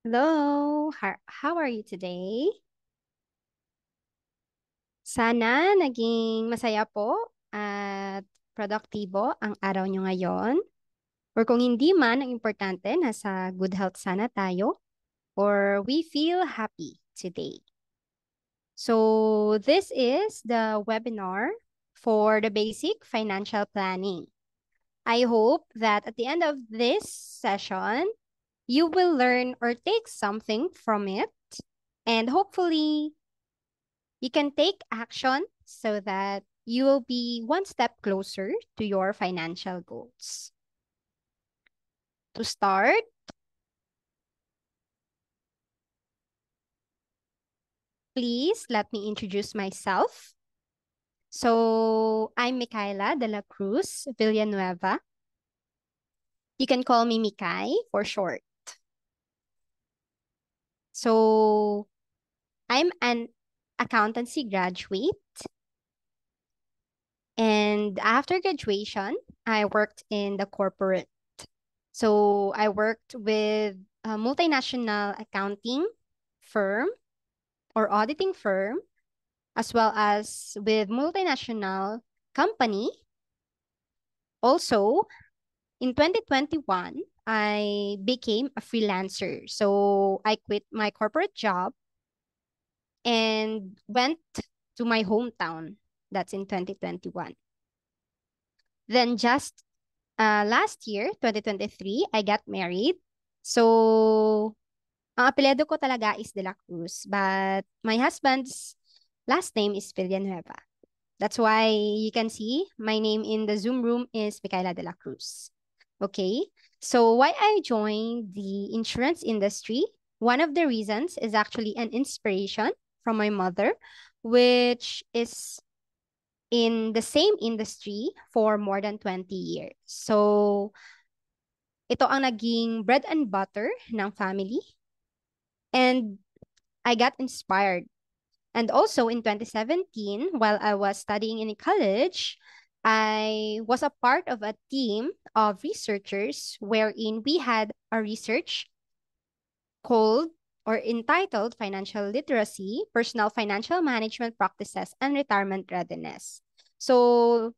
Hello, how are you today? Sana naging masaya po at produktibo ang araw nyo ngayon. Or kung hindi man, ang importante, nasa good health sana tayo. Or we feel happy today. So this is the webinar for the basic financial planning. I hope that at the end of this session, you will learn or take something from it. And hopefully, you can take action so that you will be one step closer to your financial goals. To start, please let me introduce myself. So, I'm Micaela de la Cruz Villanueva. You can call me Mikay for short. So, I'm an accountancy graduate. And after graduation, I worked in the corporate. So, I worked with a multinational accounting firm or auditing firm, as well as with multinational company. Also, in 2021, I became a freelancer. So I quit my corporate job and went to my hometown. That's in 2021. Then just last year, 2023, I got married. So ang apelyido ko talaga is De La Cruz, but my husband's last name is Villanueva. That's why you can see my name in the Zoom room is Micaela de la Cruz. Okay, so why I joined the insurance industry, one of the reasons is actually an inspiration from my mother, which is in the same industry for more than 20 years. So, ito ang naging bread and butter ng family. And I got inspired. And also in 2017, while I was studying in college, I was a part of a team of researchers wherein we had a research called or entitled Financial Literacy, Personal Financial Management Practices, and Retirement Readiness. So,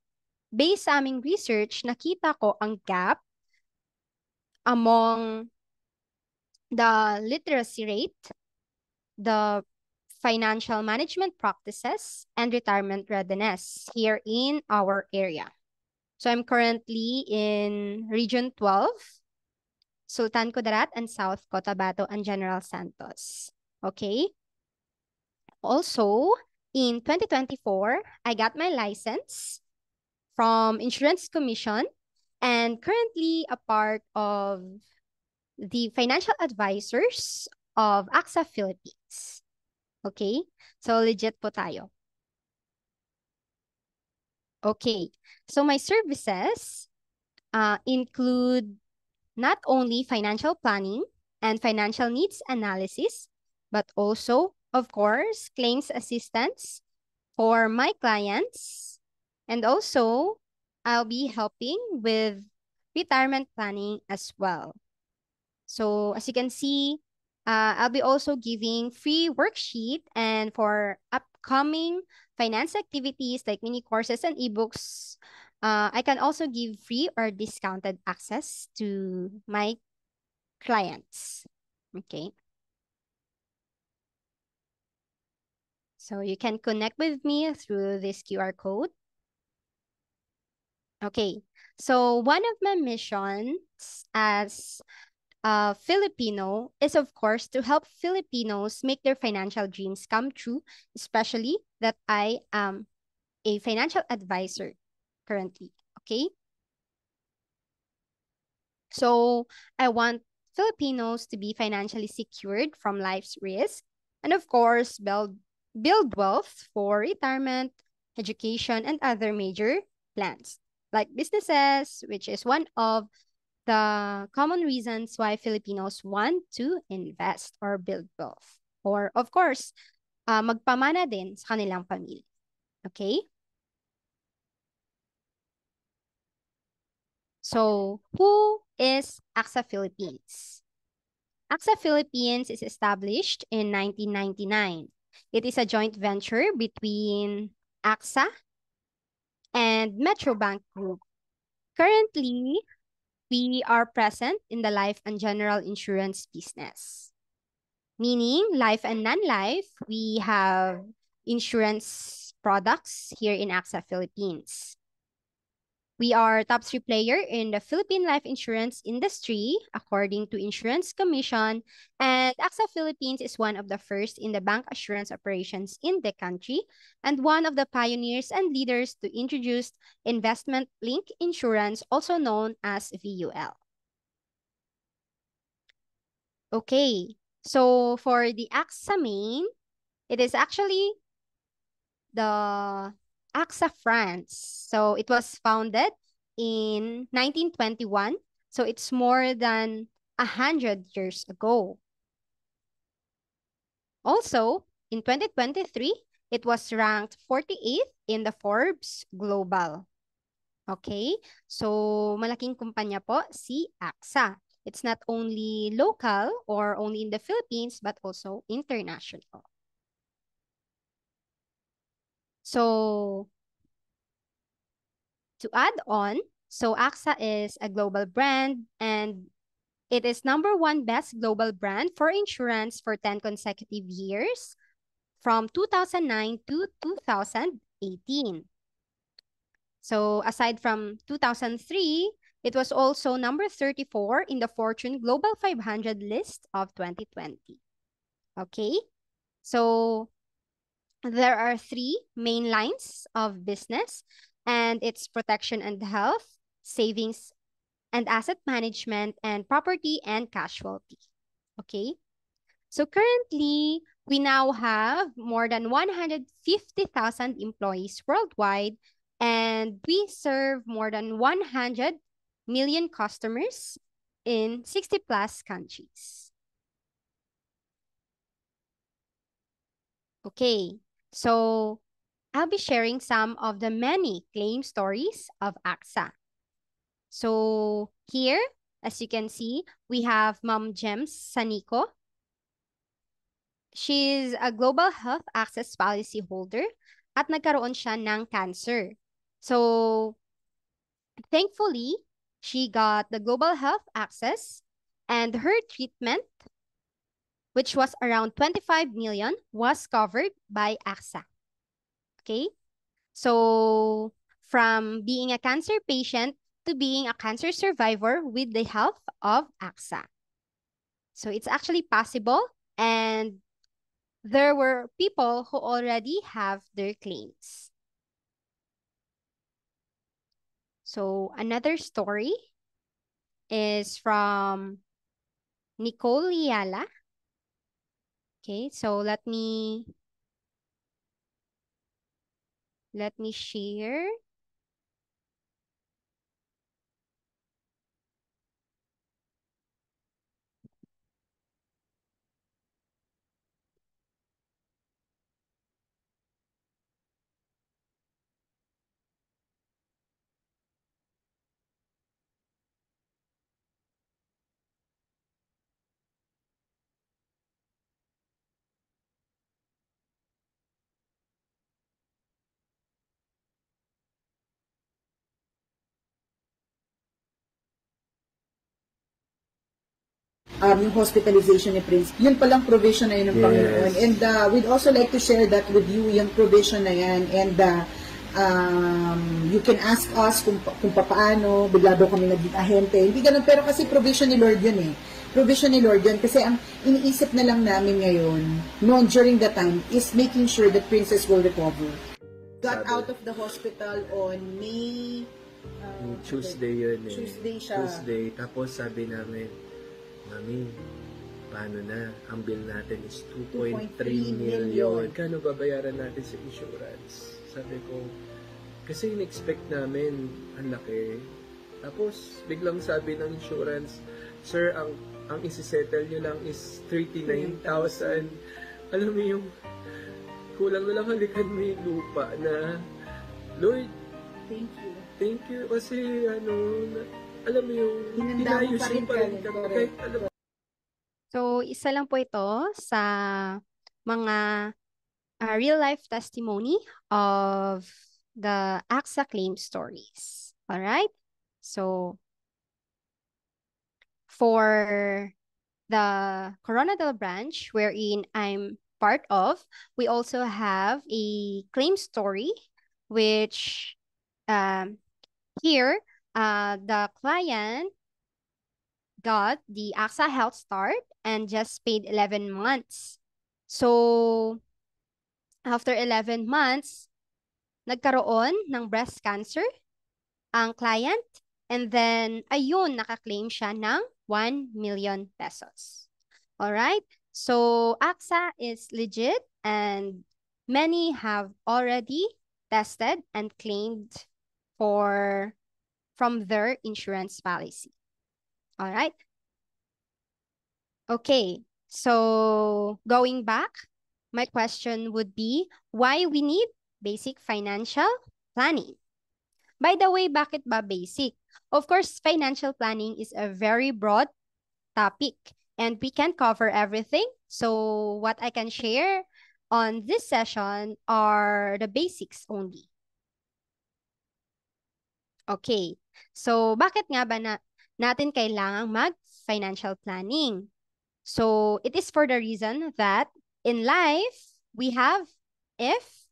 based sa aming research, nakita ko ang gap among the literacy rate, the financial management practices, and retirement readiness here in our area. So I'm currently in Region 12, Sultan Kudarat, and South Cotabato, and General Santos. Okay. Also, in 2024, I got my license from Insurance Commission and currently a part of the financial advisors of AXA Philippines. Okay? So legit po tayo. Okay. So my services include not only financial planning and financial needs analysis, but also, of course, claims assistance for my clients. And also, I'll be helping with retirement planning as well. So as you can see, I'll be also giving free worksheet and for upcoming finance activities like mini courses and ebooks, I can also give free or discounted access to my clients. Okay. So you can connect with me through this QR code. Okay. So one of my missions as Filipino is, of course, to help Filipinos make their financial dreams come true, especially that I am a financial advisor currently. Okay. So I want Filipinos to be financially secured from life's risk and, of course, build wealth for retirement, education, and other major plans like businesses, which is one of the common reasons why Filipinos want to invest or build wealth. Or, of course, magpamana din sa kanilang pamilya. Okay? So, who is AXA Philippines? AXA Philippines is established in 1999. It is a joint venture between AXA and Metrobank Group. Currently, we are present in the life and general insurance business, meaning life and non-life. We have insurance products here in AXA Philippines. We are top 3 player in the Philippine life insurance industry, according to Insurance Commission, and AXA Philippines is one of the first in the bank assurance operations in the country and one of the pioneers and leaders to introduce investment-linked insurance, also known as VUL. Okay, so for the AXA main, it is actually the AXA France. So it was founded in 1921. So it's more than 100 years ago. Also, in 2023, it was ranked 48th in the Forbes Global. Okay, so malaking kumpanya po si AXA. It's not only local or only in the Philippines, but also international. So to add on, so AXA is a global brand and it is #1 best global brand for insurance for 10 consecutive years from 2009 to 2018. So aside from 2003, it was also number 34 in the Fortune Global 500 list of 2020. Okay, so there are 3 main lines of business, and it's protection and health, savings and asset management, and property and casualty. Okay, so currently we now have more than 150,000 employees worldwide, and we serve more than 100 million customers in 60 plus countries. Okay, so I'll be sharing some of the many claim stories of AXA. So here, as you can see, we have Ma'am Gems Sanico. She's a global health access policy holder at nagkaroon siya ng cancer. So thankfully, she got the global health access and her treatment, which was around 25 million, was covered by AXA. Okay? So from being a cancer patient to being a cancer survivor with the help of AXA. So it's actually possible, and there were people who already have their claims. So another story is from Nicole Yala. Okay, so let me share. Yung hospitalization ni Prince, yun palang provision na yun ng Panginoon. And we'd also like to share that with you, yung provision na yan. And you can ask us kung paano, bigla daw kami naging ahente. Hindi ganun, pero kasi provision ni Lord yun eh. Provision ni Lord yun. Kasi ang iniisip na lang namin ngayon, during that time, is making sure that Princess will recover. Got out of the hospital on May... Tuesday yun eh. Tuesday siya. Tuesday. Tapos sabi namin, Mami, paano na? Ang bill natin is 2.3 million. Kano babayaran natin sa insurance? Sabi ko, kasi in-expect namin ang laki. Tapos, biglang sabi ng insurance, Sir, ang isi-settle nyo lang is 39,000. Alam mo yung, kulang na lang halikan mo yung lupa na, Lord, Thank you. thank you. Kasi, alam mo yung, Hinanda mo pa rin pa rin kami. Kahit, alam So, isa lang po ito sa mga real life testimony of the AXA claim stories. All right? So, for the Coronadal branch wherein I'm part of, we also have a claim story, which um, here, the client got the AXA Health Start and just paid 11 months. So, after 11 months, nagkaroon ng breast cancer ang client, and then, ayun, nakaklaim siya ng 1 million pesos. Alright? So, AXA is legit and many have already tested and claimed for from their insurance policy. Alright? Okay. So, going back, my question would be, why we need basic financial planning? By the way, bakit ba basic? Of course, financial planning is a very broad topic and we can't cover everything. So what I can share on this session are the basics only. Okay. So bakit nga ba natin kailangang mag-financial planning? So it is for the reason that in life, we have if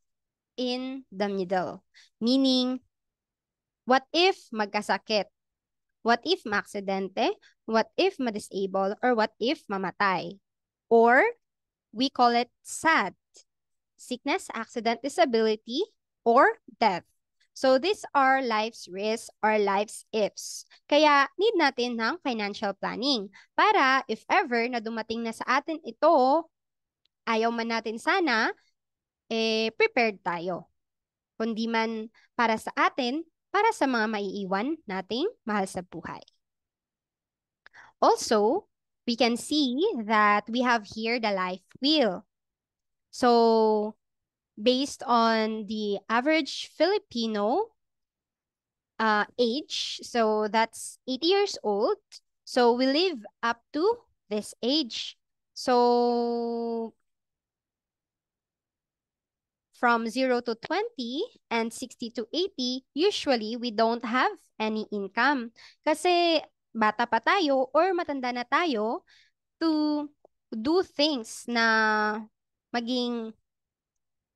in the middle. Meaning, what if magkasakit? What if maaksidente? What if ma-disable? Or what if mamatay? Or we call it SAD, sickness, accident, disability, or death. So these are life's risks or life's ifs. Kaya need natin ng financial planning para if ever na dumating na sa atin ito, ayaw man natin sana, prepared tayo. Kundi man para sa atin, para sa mga maiiwan nating mahal sa buhay. Also, we can see that we have here the life wheel. So, based on the average Filipino age, so that's 80 years old. So, we live up to this age. So, from 0 to 20 and 60 to 80, usually we don't have any income. Kasi bata pa tayo or matanda na tayo to do things na maging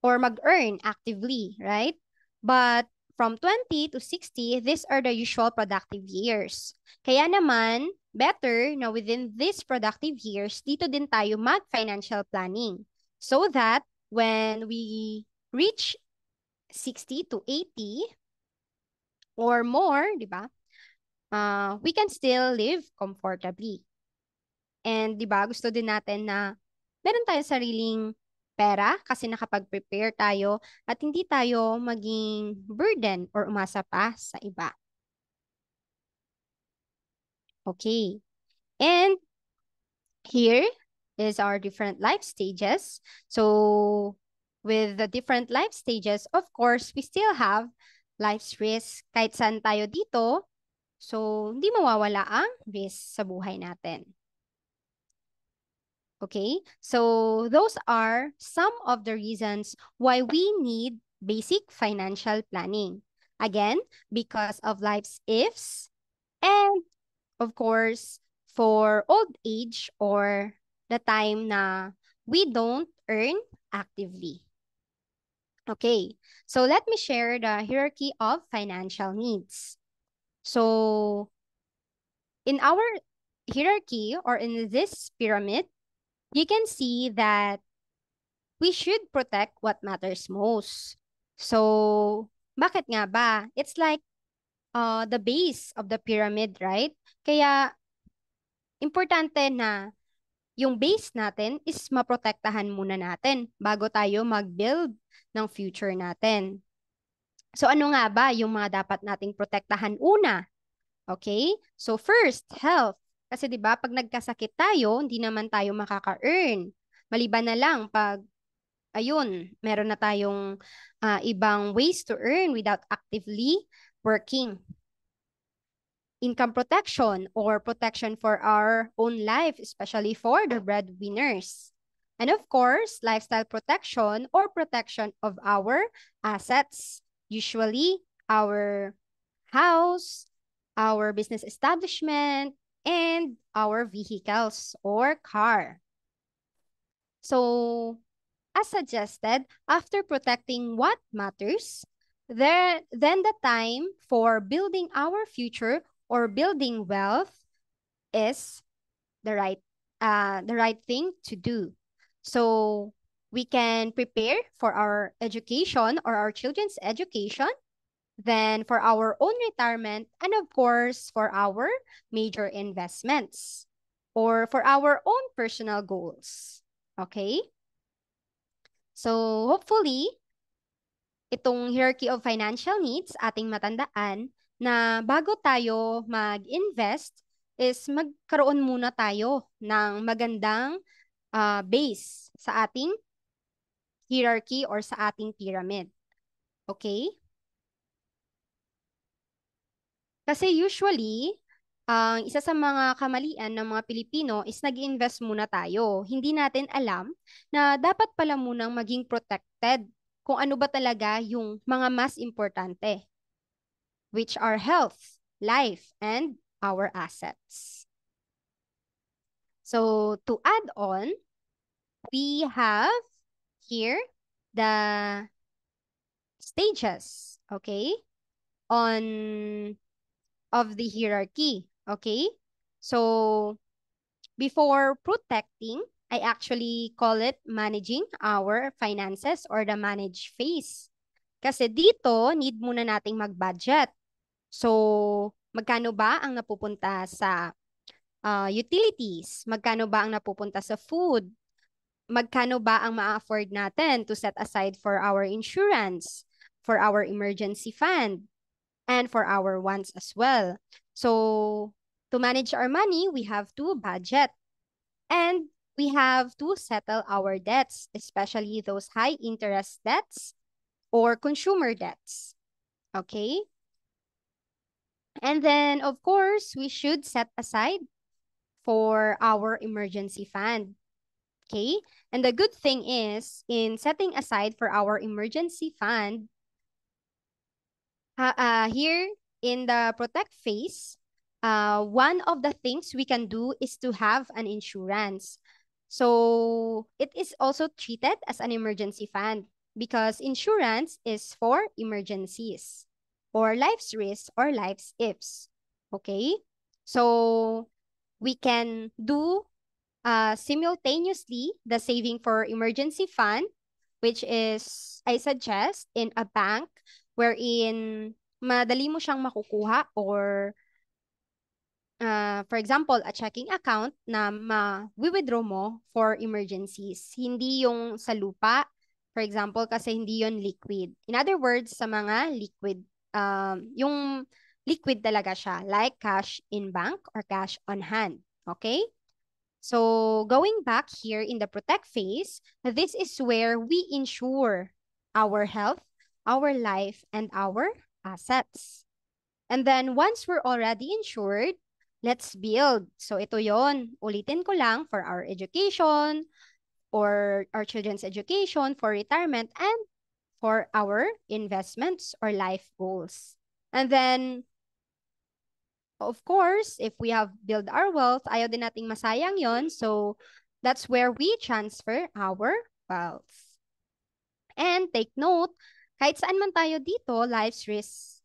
or mag-earn actively, right? But from 20 to 60, these are the usual productive years. Kaya naman, better na within these productive years, dito din tayo mag-financial planning. So that when we reach 60 to 80 or more, di ba? We can still live comfortably. And di ba, gusto din natin na meron tayong sariling pera kasi nakapag-prepare tayo at hindi tayo maging burden or umasa pa sa iba. Okay. And here is our different life stages. So with the different life stages, of course, we still have life's risk. Kahit saan tayo dito, so hindi mawawala ang risk sa buhay natin. Okay, so those are some of the reasons why we need basic financial planning. Again, because of life's ifs and of course, for old age or the time na we don't earn actively. Okay, so let me share the hierarchy of financial needs. So in our hierarchy or in this pyramid, you can see that we should protect what matters most. So, bakit nga ba? It's like the base of the pyramid, right? Kaya, importante na yung base natin is maprotektahan muna natin bago tayo mag-build ng future natin. So, ano nga ba yung mga dapat nating protektahan una? Okay? So, first, health. Kasi 'di ba pag nagkasakit tayo, hindi naman tayo makaka-earn. Maliban na lang pag ayun, meron na tayong ibang ways to earn without actively working. income protection or protection for our own life, especially for the breadwinners. And of course, lifestyle protection or protection of our assets, usually our house, our business establishment, and our vehicles or car. So, as suggested, after protecting what matters, then the time for building our future or building wealth is the right thing to do. So we can prepare for our education or our children's education, then for our own retirement, and of course for our major investments or for our own personal goals. Okay? So hopefully, itong hierarchy of financial needs ating matandaan na bago tayo mag-invest is magkaroon muna tayo ng magandang base sa ating hierarchy or sa ating pyramid. Okay? Kasi usually, ang isa sa mga kamalian ng mga Pilipino is nag-invest muna tayo. Hindi natin alam na dapat pala munang maging protected kung ano ba talaga yung mga mas importante, which are health, life, and our assets. So to add on, we have here the stages, okay, on of the hierarchy, okay? So before protecting, I actually call it managing our finances or the manage phase. Kasi dito, need muna nating mag-budget. So, magkano ba ang napupunta sa utilities? Magkano ba ang napupunta sa food? Magkano ba ang ma-afford natin to set aside for our insurance, for our emergency fund, and for our wants as well? So, to manage our money, we have to budget. And we have to settle our debts, especially those high interest debts or consumer debts. Okay? And then, of course, we should set aside for our emergency fund. Okay? And the good thing is, in setting aside for our emergency fund, here in the protect phase, one of the things we can do is to have an insurance. So it is also treated as an emergency fund because insurance is for emergencies or life's risks or life's ifs. Okay? So we can do simultaneously the saving for emergency fund, which is, I suggest, in a bank wherein madali mo siyang makukuha or for example, a checking account na ma-withdraw mo for emergencies. Hindi yung sa lupa, for example, kasi hindi yon liquid. In other words, sa mga liquid, yung liquid talaga siya, like cash in bank or cash on hand. Okay? So going back here in the protect phase, this is where we ensure our health, our life, and our assets. And then once we're already insured, let's build. So ito yon. Ulitin ko lang for our education or our children's education, for retirement, and for our investments or life goals. And then of course, if we have build our wealth, ayaw din nating masayang yon. So, that's where we transfer our wealth. And take note, kahit saan man tayo dito, life's risks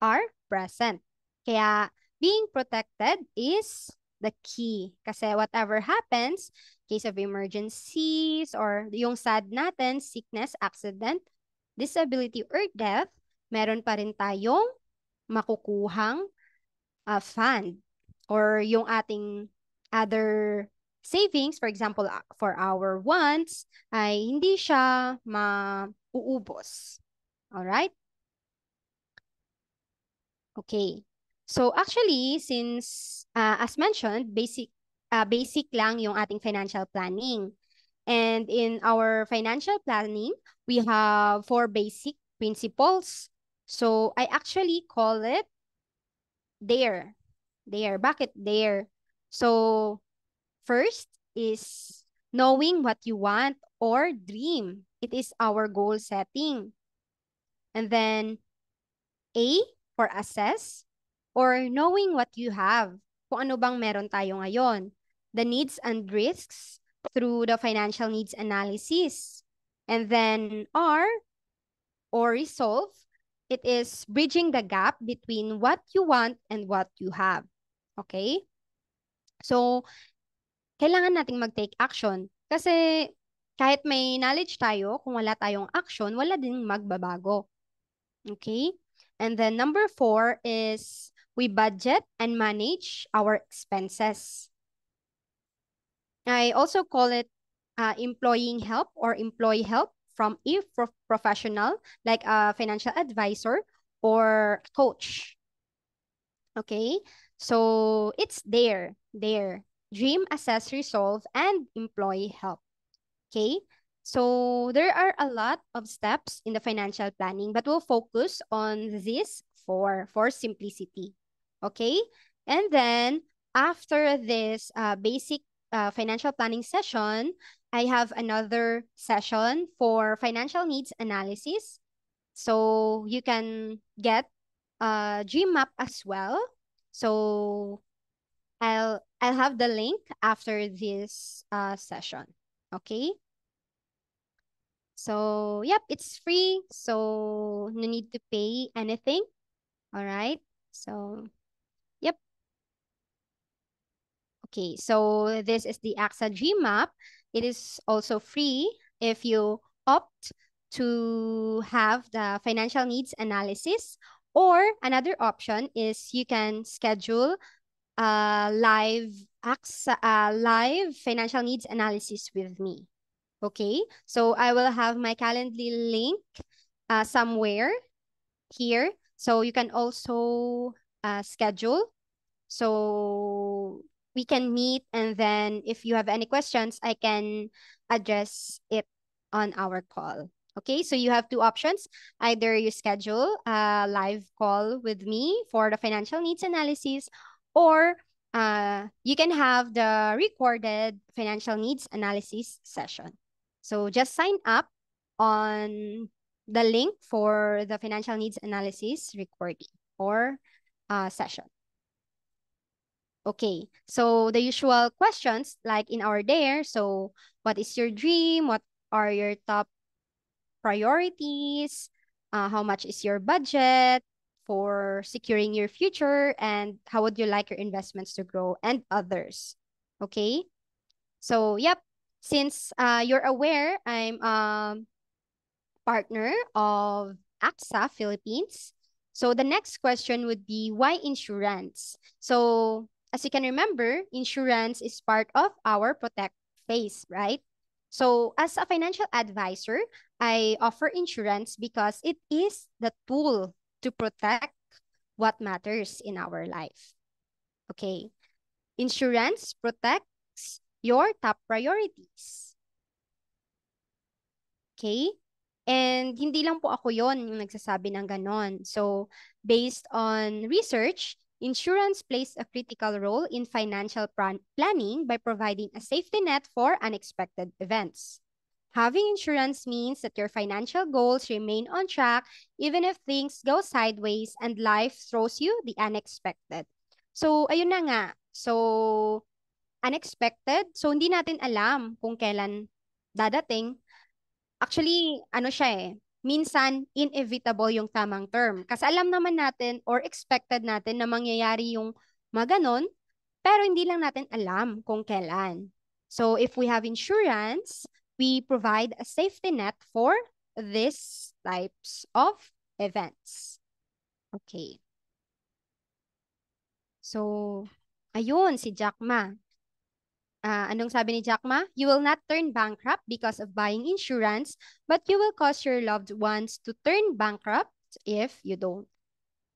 are present. Kaya, being protected is the key. Kasi whatever happens, case of emergencies, or yung sad natin, sickness, accident, disability, or death, meron pa rin tayong makukuhang fund or yung ating other savings, for example, for our wants, ay hindi siya mauubos. Alright? Okay. So actually, since as mentioned, basic lang yung ating financial planning. And in our financial planning, we have 4 basic principles. So I actually call it DARE. There. Bakit there? So, first is knowing what you want or dream. It is our goal setting. And then A for assess or knowing what you have. Kung ano bang meron tayo ngayon. The needs and risks through the financial needs analysis. And then R or resolve, it is bridging the gap between what you want and what you have. Okay? So, kailangan nating mag-take action. Kasi kahit may knowledge tayo, kung wala tayong action, wala din magbabago. Okay? And then number 4 is we budget and manage our expenses. I also call it employing help or employee help from a professional like a financial advisor or coach. Okay? So it's there. Dream, assess, resolve, and employee help. Okay? So there are a lot of steps in the financial planning, but we'll focus on this for simplicity. Okay? And then after this basic financial planning session, I have another session for financial needs analysis. So you can get a dream map as well. So I'll have the link after this session. Okay? So, yep, it's free. So, no need to pay anything. All right. So, yep. Okay. So, this is the AXA GMAP. It is also free if you opt to have the financial needs analysis. Or another option is you can schedule live financial needs analysis with me. Okay, so I will have my Calendly link somewhere here. So you can also schedule. So we can meet, and then if you have any questions, I can address it on our call. Okay, so you have two options. Either you schedule a live call with me for the financial needs analysis, or you can have the recorded financial needs analysis session. So just sign up on the link for the financial needs analysis recording or session. Okay, so the usual questions like in our dare. So what is your dream? What are your top priorities? How much is your budget for securing your future? And how would you like your investments to grow and others? Okay, so yep, since you're aware, I'm partner of AXA Philippines. So the next question would be why insurance? So as you can remember, insurance is part of our protect phase, right? So as a financial advisor, I offer insurance because it is the tool to protect what matters in our life. Okay. Insurance protects your top priorities. Okay? And hindi lang po ako yon yung nagsasabi ng ganon. So, based on research, insurance plays a critical role in financial planning by providing a safety net for unexpected events. Having insurance means that your financial goals remain on track even if things go sideways and life throws you the unexpected. So, ayun na nga. So, unexpected. So, hindi natin alam kung kailan dadating. Actually, ano siya eh, minsan inevitable yung tamang term. Kasi alam naman natin or expected natin na mangyayari yung maganon, pero hindi lang natin alam kung kailan. So if we have insurance, we provide a safety net for these types of events. Okay. So, ayun, si Jack Ma. Anong sabi ni Jack Ma? You will not turn bankrupt because of buying insurance, but you will cause your loved ones to turn bankrupt if you don't.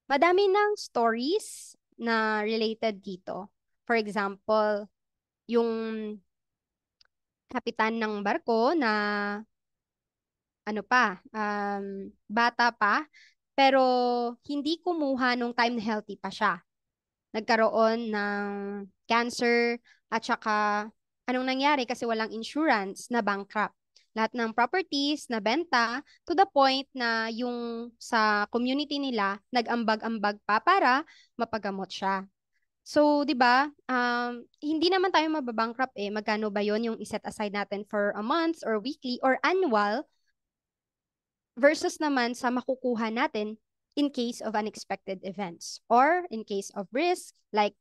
Madami ng stories na related dito. For example, yung kapitan ng barko na ano pa, bata pa, pero hindi kumuha nung time na healthy pa siya. nagkaroon ng cancer, at saka anong nangyari kasi walang insurance, na bankrupt. Lahat ng properties na benta to the point na yung sa community nila nag-ambag-ambag pa para mapagamot siya. So, 'di ba? Hindi naman tayo mababankrupt eh. Magkano ba 'yon yung iset aside natin for a month or weekly or annual versus naman sa makukuha natin in case of unexpected events or in case of risk like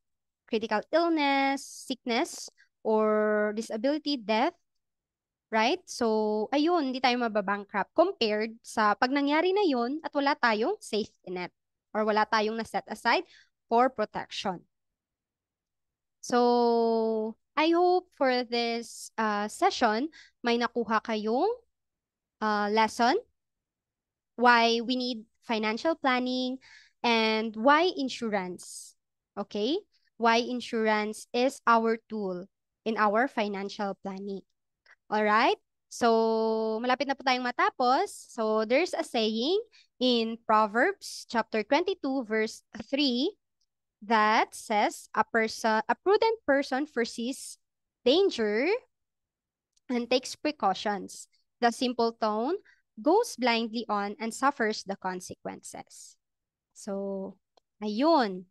critical illness, sickness, or disability, death, right? So, ayun, hindi tayo mababankrupt compared sa pag nangyari na yun at wala tayong safety net or wala tayong na-set aside for protection. So, I hope for this session, may nakuha kayong lesson, why we need financial planning, and why insurance, okay? Why insurance is our tool in our financial planning. All right? So, malapit na po tayong matapos. So, there's a saying in Proverbs chapter 22, verse 3, that says, a prudent person foresees danger and takes precautions. The simple tone goes blindly on and suffers the consequences. So, ayun.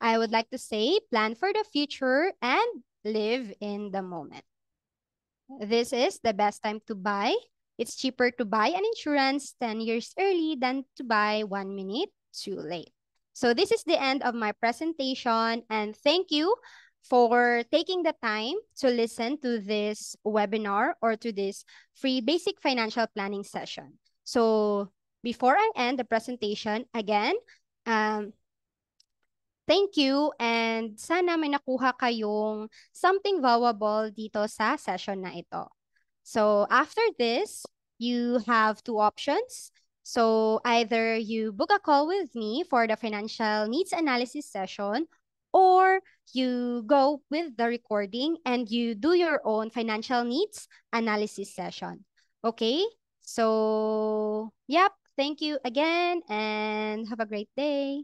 I would like to say, plan for the future and live in the moment. This is the best time to buy. It's cheaper to buy an insurance 10 years early than to buy 1 minute too late. So this is the end of my presentation, and thank you for taking the time to listen to this webinar or to this free basic financial planning session. So before I end the presentation, again, thank you, and sana may nakuha kayong something valuable dito sa session na ito. So after this, you have two options. So either you book a call with me for the financial needs analysis session, or you go with the recording and you do your own financial needs analysis session. Okay? So, yep, thank you again and have a great day.